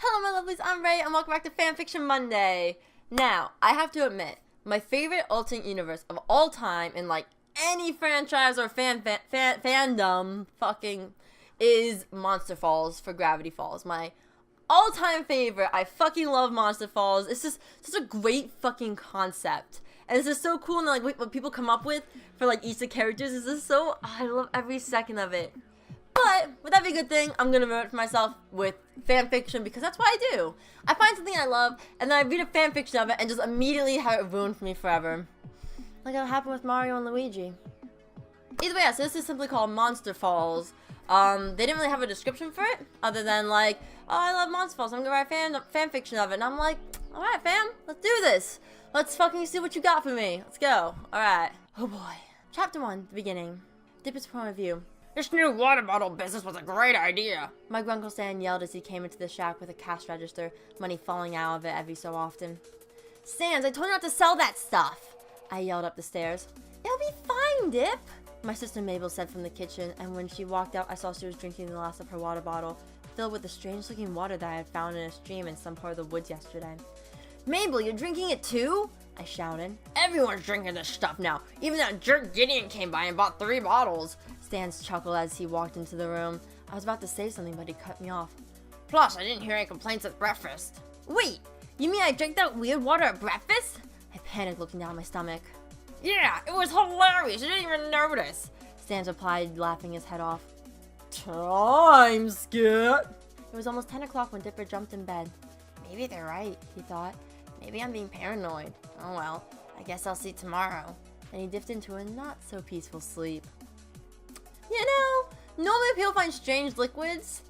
Hello my lovelies, I'm Ray and welcome back to Fanfiction Monday. Now, I have to admit, my favorite alternate universe of all time in like any franchise or fandom fucking is Monster Falls for Gravity Falls. My all-time favorite. I fucking love Monster Falls. It's just such a great fucking concept. And it's just so cool and like what people come up with for like each of the characters is just so, I love every second of it. But, would that be a good thing? I'm gonna ruin it for myself with fanfiction because that's what I do. I find something I love, and then I read a fanfiction of it and just immediately have it ruined for me forever. Like what happened with Mario and Luigi. Either way, yeah, so this is simply called Monster Falls. They didn't really have a description for it, other than like, oh, I love Monster Falls, I'm gonna write fanfiction of it. And I'm like, alright fam, let's do this. Let's fucking see what you got for me. Let's go. Alright. Oh boy. Chapter 1, the beginning. Dipper's point of view. This new water bottle business was a great idea. My Grunkle Stan yelled as he came into the shack with a cash register, money falling out of it every so often. Sans, I told you not to sell that stuff! I yelled up the stairs. It'll be fine, Dip! My sister Mabel said from the kitchen, and when she walked out, I saw she was drinking the last of her water bottle, filled with the strange-looking water that I had found in a stream in some part of the woods yesterday. Mabel, you're drinking it too? I shouted. Everyone's drinking this stuff now. Even that jerk Gideon came by and bought 3 bottles. Stans chuckled as he walked into the room. I was about to say something, but he cut me off. Plus, I didn't hear any complaints at breakfast. Wait, you mean I drank that weird water at breakfast? I panicked looking down my stomach. Yeah, it was hilarious. You didn't even notice. Stans replied, laughing his head off. Time skip. It was almost 10 o'clock when Dipper jumped in bed. Maybe they're right, he thought. Maybe I'm being paranoid. Oh well, I guess I'll see tomorrow. And he dipped into a not-so-peaceful sleep. You know, normally people find strange liquids,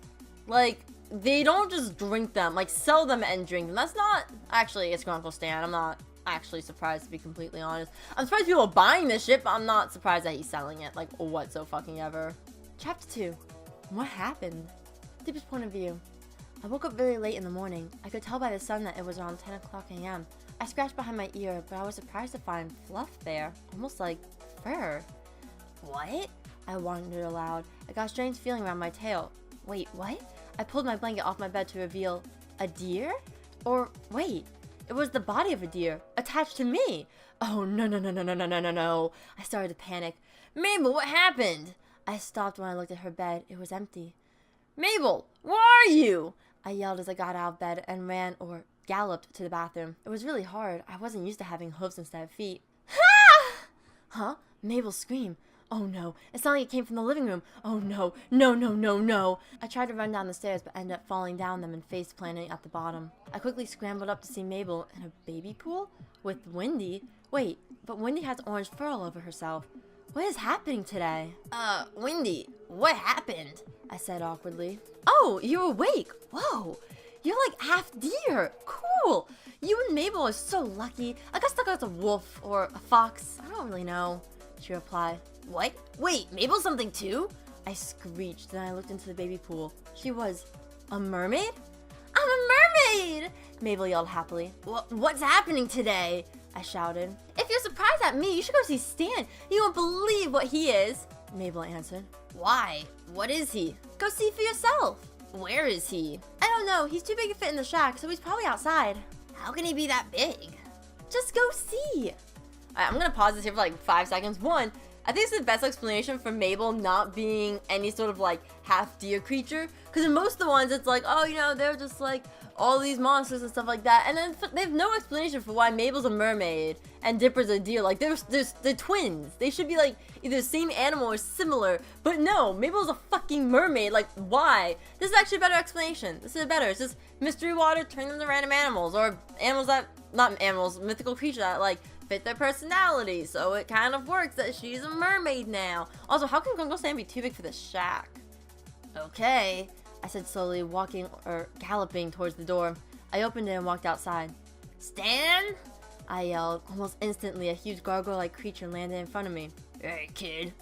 like, they don't just drink them, like, sell them and drink them. That's not, actually, it's Grunkle Stan. I'm not actually surprised, to be completely honest. I'm surprised people are buying this shit, but I'm not surprised that he's selling it, like, whatsoever. Chapter 2. What happened? Dipper's point of view. I woke up very late in the morning. I could tell by the sun that it was around 10 o'clock a.m. I scratched behind my ear, but I was surprised to find fluff there, almost like fur. What? I wondered aloud. I got a strange feeling around my tail. Wait, what? I pulled my blanket off my bed to reveal a deer? Or, wait, it was the body of a deer, attached to me. Oh, no. I started to panic. Mabel, what happened? I stopped when I looked at her bed. It was empty. Mabel, where are you? I yelled as I got out of bed and ran, or galloped, to the bathroom. It was really hard. I wasn't used to having hooves instead of feet. Ha! Huh? Mabel's scream. Oh no, it sounded like it came from the living room. Oh no. I tried to run down the stairs but ended up falling down them and face planting at the bottom. I quickly scrambled up to see Mabel in a baby pool with Wendy. Wait, but Wendy has orange fur all over herself. What is happening today? Wendy, what happened? I said awkwardly. Oh, you're awake. Whoa, you're like half deer. Cool. You and Mabel are so lucky. I got stuck as a wolf or a fox. I don't really know, she replied. What? Wait, Mabel's something too? I screeched, then I looked into the baby pool. She was a mermaid? I'm a mermaid! Mabel yelled happily. What's happening today? I shouted. If you're surprised at me, you should go see Stan. You won't believe what he is. Mabel answered. Why? What is he? Go see for yourself. Where is he? I don't know. He's too big to fit in the shack, so he's probably outside. How can he be that big? Just go see. Alright, I'm gonna pause this here for like 5 seconds. One, I think it's the best explanation for Mabel not being any sort of like half deer creature. Because in most of the ones, it's like, oh, you know, they're just like all these monsters and stuff like that. And then they have no explanation for why Mabel's a mermaid and Dipper's a deer. Like, they're twins. They should be like either the same animal or similar. But no, Mabel's a fucking mermaid. Like, why? This is actually a better explanation. This is better. It's just mystery water, turn them to random animals. Or animals that, not animals, mythical creatures that like fit their personality, so it kind of works that she's a mermaid now. Also, how can Grunkle Stan be too big for the shack? Okay, I said slowly, walking or galloping towards the door. I opened it and walked outside. Stan? I yelled. Almost instantly, a huge gargoyle-like creature landed in front of me. Hey, kid.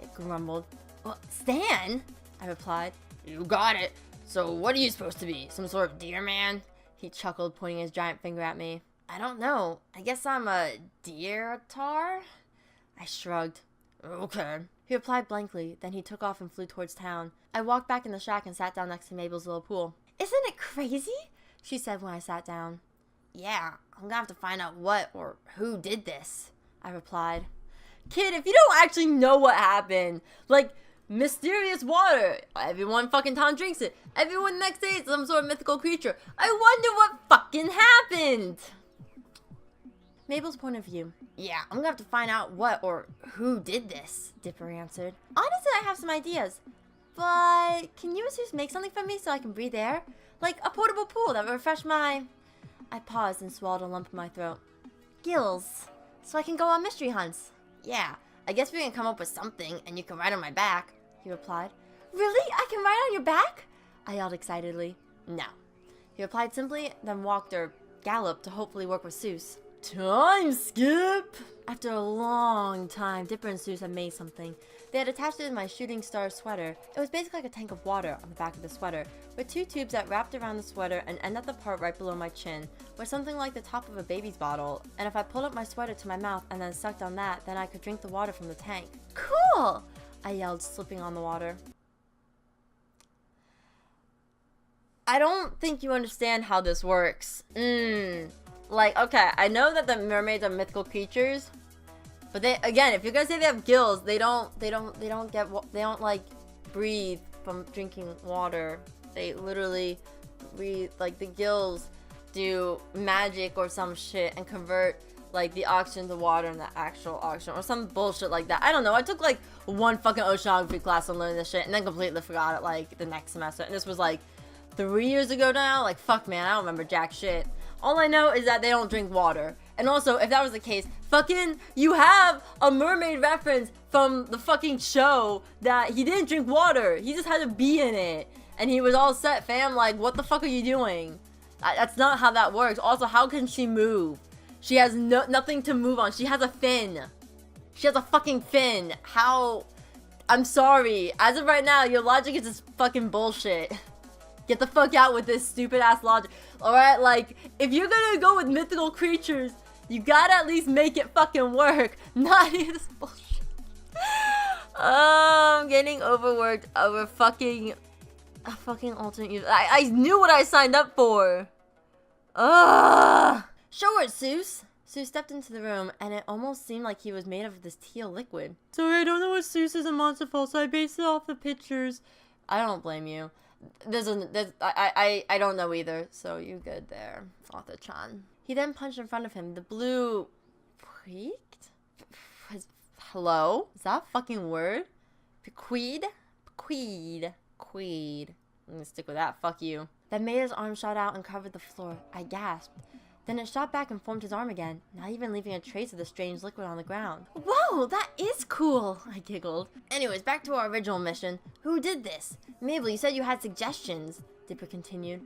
It grumbled. Well, Stan? I replied. You got it. So what are you supposed to be? Some sort of deer man? He chuckled, pointing his giant finger at me. I don't know. I guess I'm a deer-tar? I shrugged. Okay. He replied blankly, then he took off and flew towards town. I walked back in the shack and sat down next to Mabel's little pool. Isn't it crazy? she said when I sat down. Yeah, I'm gonna have to find out what or who did this, I replied. Kid, if you don't actually know what happened, like, mysterious water, everyone fucking town drinks it, everyone next day it's some sort of mythical creature, I wonder what fucking happened. Mabel's point of view. Yeah, I'm gonna have to find out what or who did this, Dipper answered. Honestly, I have some ideas. But can you just make something for me so I can breathe air? Like a portable pool that would refresh my... I paused and swallowed a lump in my throat. Gills. So I can go on mystery hunts. Yeah, I guess we can come up with something and you can ride on my back, he replied. Really? I can ride on your back? I yelled excitedly. No. He replied simply, then walked or galloped to hopefully work with Seuss. Time skip! After a long time, Dipper and Seuss had made something. They had attached it to my shooting star sweater. It was basically like a tank of water on the back of the sweater, with two tubes that wrapped around the sweater and end at the part right below my chin, where something like the top of a baby's bottle, and if I pulled up my sweater to my mouth and then sucked on that, then I could drink the water from the tank. Cool! I yelled, slipping on the water. I don't think you understand how this works. Like, okay, I know that the mermaids are mythical creatures, but they, again, if you're gonna say they have gills, they don't like breathe from drinking water. They literally breathe, like the gills do magic or some shit and convert like the oxygen to water and the actual oxygen or some bullshit like that. I don't know. I took like one fucking oceanography class on learning this shit and then completely forgot it like the next semester. And this was like 3 years ago now. Like, fuck, man, I don't remember jack shit. All I know is that they don't drink water. And also, if that was the case, fucking, you have a mermaid reference from the fucking show that he didn't drink water. He just had to be in it. And he was all set, fam. Like, what the fuck are you doing? That's not how that works. Also, how can she move? She has nothing to move on. She has a fin. She has a fucking fin. How? I'm sorry. As of right now, your logic is just fucking bullshit. Get the fuck out with this stupid ass logic. Alright, like, if you're gonna go with mythical creatures, you gotta at least make it fucking work. Not this bullshit. I'm getting overworked over a fucking alternate use. I knew what I signed up for. Show it, Seuss. Seuss stepped into the room, and it almost seemed like he was made of this teal liquid. Sorry, I don't know what Seuss is a monster fall, so I based it off the pictures. I don't blame you. I don't know either, so you good there, Arthur-chan. He then punched in front of him. The blue... Creaked? Hello? Is that a fucking word? Bequeed? Bequeed. Queed. I'm gonna stick with that, fuck you. Then made his arm shot out and covered the floor. I gasped. Then it shot back and formed his arm again, not even leaving a trace of the strange liquid on the ground. Whoa, that is cool, I giggled. Anyways, back to our original mission. Who did this? Mabel, you said you had suggestions, Dipper continued.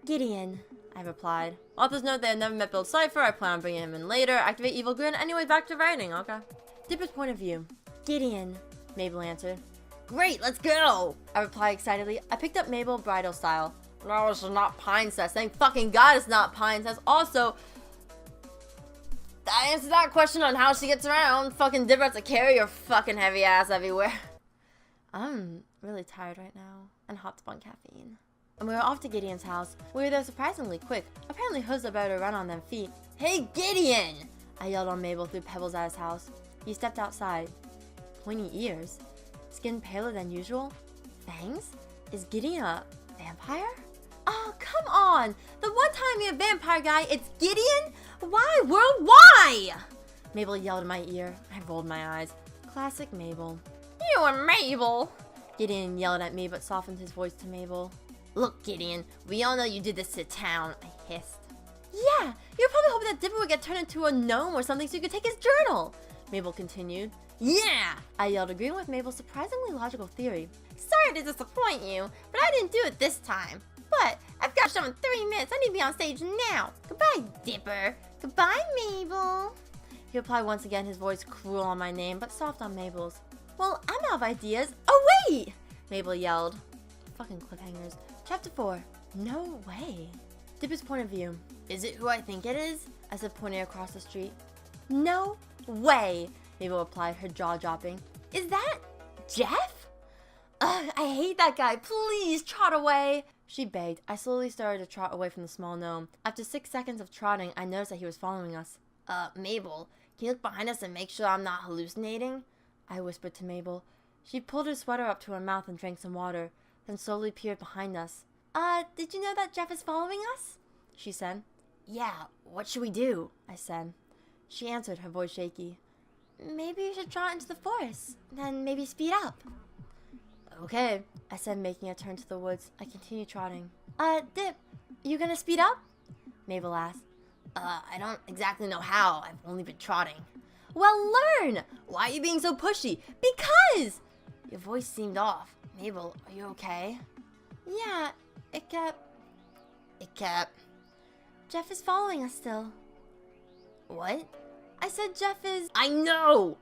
Gideon, I replied. Author's note, they had never met Bill Cipher. I plan on bringing him in later. Activate evil grin. Anyway, back to writing, okay? Dipper's point of view. Gideon, Mabel answered. Great, let's go, I replied excitedly. I picked up Mabel bridal style. No, this is not Pinecest. Thank fucking God it's not Pinecest. Also, that answers that question on how she gets around. Fucking Dipper has to carry your fucking heavy ass everywhere. I'm really tired right now and hopped up on caffeine. And we were off to Gideon's house. We were there surprisingly quick. Apparently hooves are better to run on than feet. Hey, Gideon! I yelled on Mabel through pebbles at his house. He stepped outside. Pointy ears. Skin paler than usual. Fangs? Is Gideon a vampire? Oh, come on! The one time you're a vampire guy, it's Gideon? Why, world, why? Mabel yelled in my ear. I rolled my eyes. Classic Mabel. You and Mabel! Gideon yelled at me, but softened his voice to Mabel. Look, Gideon, we all know you did this to town, I hissed. Yeah, you're probably hoping that Dipper would get turned into a gnome or something so you could take his journal, Mabel continued. Yeah! I yelled, agreeing with Mabel's surprisingly logical theory. Sorry to disappoint you, but I didn't do it this time. But I've got a show in 3 minutes. I need to be on stage now. Goodbye, Dipper. Goodbye, Mabel. He replied once again, his voice cruel on my name, but soft on Mabel's. Well, I'm out of ideas. Oh, wait! Mabel yelled. Fucking cliffhangers. Chapter 4. No way. Dipper's point of view. Is it who I think it is? I said, pointing across the street. No way, Mabel replied, her jaw dropping. Is that Jeff? Ugh, I hate that guy. Please trot away. She begged. I slowly started to trot away from the small gnome. After 6 seconds of trotting, I noticed that he was following us. Mabel, can you look behind us and make sure I'm not hallucinating? I whispered to Mabel. She pulled her sweater up to her mouth and drank some water, then slowly peered behind us. Did you know that Jeff is following us? She said. Yeah, what should we do? I said. She answered, her voice shaky. Maybe you should trot into the forest, then maybe speed up. Okay, I said, making a turn to the woods. I continued trotting. Dip, you gonna speed up? Mabel asked. I don't exactly know how. I've only been trotting. Well, learn! Why are you being so pushy? Because! Your voice seemed off. Mabel, are you okay? Yeah, it kept... Jeff is following us still. What? I said Jeff is... I know!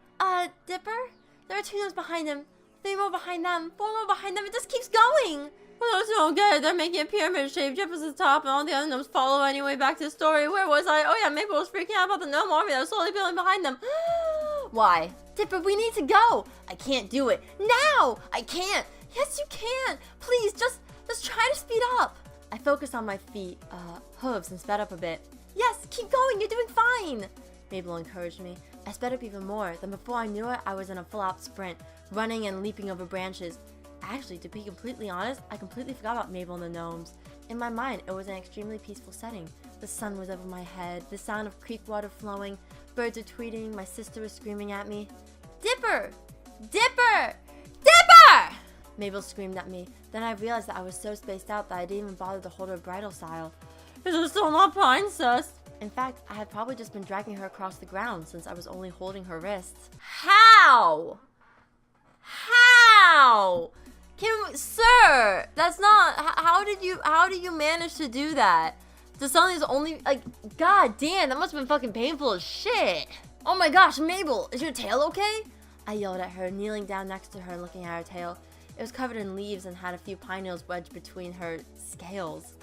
Dipper? There are 2 gnomes behind him. 3 more behind them. 4 more behind them. It just keeps going. For those who don't get it, they're making a pyramid shape. Jeff is at the top and all the other gnomes follow anyway. Back to the story. Where was I? Oh yeah, Mabel was freaking out about the gnome army that was slowly building behind them. Why? Dipper, we need to go. I can't do it. Now! I can't. Yes, you can. Please, just try to speed up. I focused on my feet, hooves, and sped up a bit. Yes, keep going. You're doing fine. Mabel encouraged me. I sped up even more. Then before I knew it, I was in a full-out sprint, running and leaping over branches. Actually, to be completely honest, I completely forgot about Mabel and the gnomes. In my mind, it was an extremely peaceful setting. The sun was over my head, the sound of creek water flowing, birds are tweeting, my sister was screaming at me. Dipper! Dipper! Dipper! Mabel screamed at me. Then I realized that I was so spaced out that I didn't even bother to hold her bridle style. Is it still not princess? In fact, I had probably just been dragging her across the ground since I was only holding her wrists. How? How? Sir, that's not, how did you manage to do that? To suddenly only, like, god damn, that must have been fucking painful as shit. Oh my gosh, Mabel, is your tail okay? I yelled at her, kneeling down next to her and looking at her tail. It was covered in leaves and had a few pine needles wedged between her scales.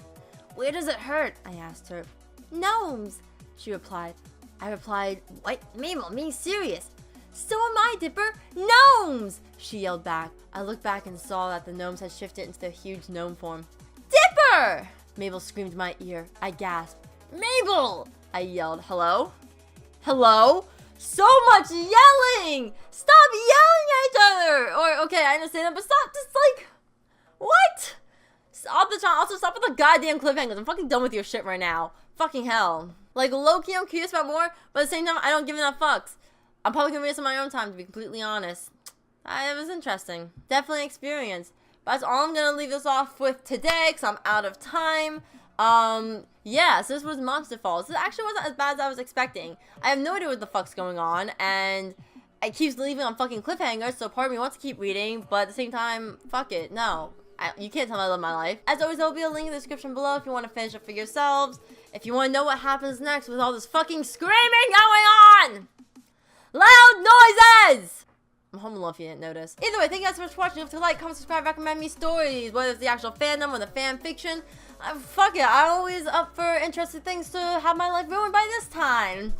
Where does it hurt? I asked her. Gnomes, she replied. I replied, what? Mabel, I'm being serious. So am I, Dipper. Gnomes! She yelled back. I looked back and saw that the gnomes had shifted into their huge gnome form. Dipper! Mabel screamed in my ear. I gasped. Mabel! I yelled. Hello? Hello? So much yelling! Stop yelling at each other! Or, okay, I understand that, but stop just like... What? Stop the channel. Also, stop with the goddamn cliffhangers. I'm fucking done with your shit right now. Fucking hell. Like, low-key, I'm curious about more, but at the same time, I don't give enough fucks. I'm probably gonna read this on my own time, to be completely honest. It was interesting. Definitely an experience. But that's all I'm gonna leave this off with today, because I'm out of time. Yeah, so this was Monster Falls. This actually wasn't as bad as I was expecting. I have no idea what the fuck's going on, and it keeps leaving on fucking cliffhangers, so part of me wants to keep reading, but at the same time, fuck it, no. You can't tell me I live my life. As always, there will be a link in the description below if you want to finish it for yourselves. If you want to know what happens next with all this fucking screaming going on! Loud noises! I'm home alone if you didn't notice. Either way, thank you guys so much for watching. Don't forget to like, comment, subscribe, recommend me stories, whether it's the actual fandom or the fan fiction. Fuck it, I'm always up for interesting things to have my life ruined by this time.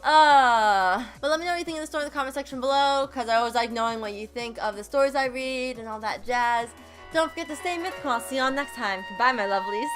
But let me know what you think of the story in the comment section below, because I always like knowing what you think of the stories I read and all that jazz. Don't forget to stay mythical. I'll see you all next time. Goodbye, my lovelies.